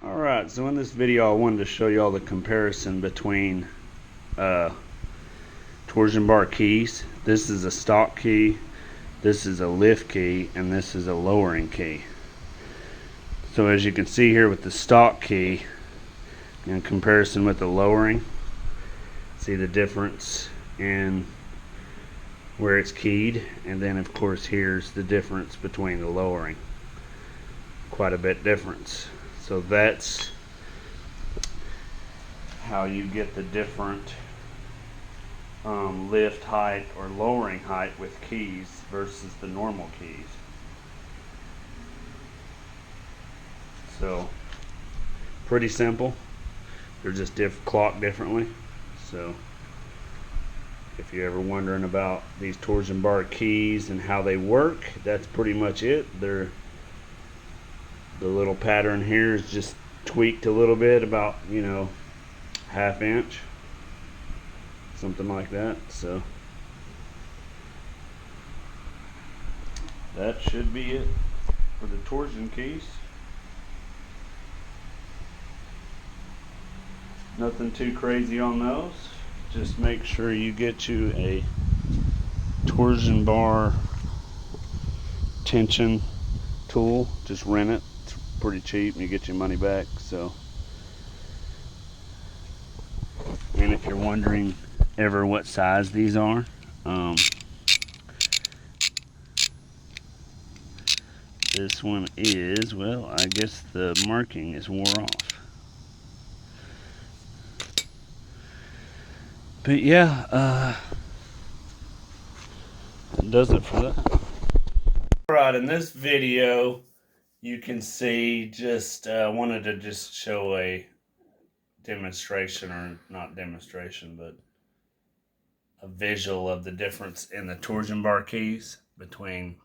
Alright, so in this video I wanted to show you all the comparison between torsion bar keys. This is a stock key, this is a lift key, and this is a lowering key. So as you can see here with the stock key in comparison with the lowering, see the difference in where it's keyed, and then of course here's the difference between the lowering. Quite a bit difference. So that's how you get the different lift height or lowering height with keys versus the normal keys. So pretty simple. They're just clocked differently. So if you're ever wondering about these torsion bar keys and how they work, that's pretty much it. The little pattern here is just tweaked a little bit, about, you know, ½ inch, something like that. So that should be it for the torsion keys. Nothing too crazy on those. Just make sure you get you a torsion bar tension tool. Just rent it. It's pretty cheap and you get your money back. So, and if you're wondering ever what size these are, this one is, well, I guess the marking is wore off. But yeah, that does it for that. Alright, in this video you can see, just wanted to just show a demonstration, or not demonstration, but a visual of the difference in the torsion bar keys between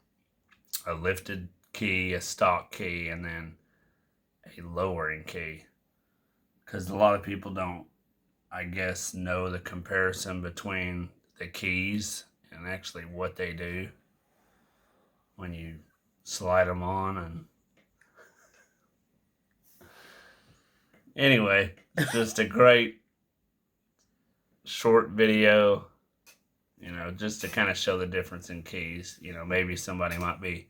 a lifted key, a stock key, and then a lowering key. Because a lot of people don't, I guess, know the comparison between the keys and actually what they do when you slide them on. And anyway, just a great short video, you know, just to kind of show the difference in keys. You know, maybe somebody might be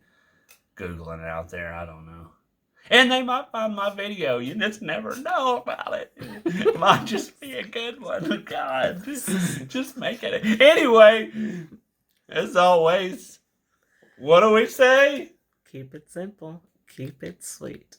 Googling it out there, I don't know. And they might find my video. You just never know about it. It might just be a good one. God, just make it. Anyway, as always, what do we say? Keep it simple. Keep it sweet.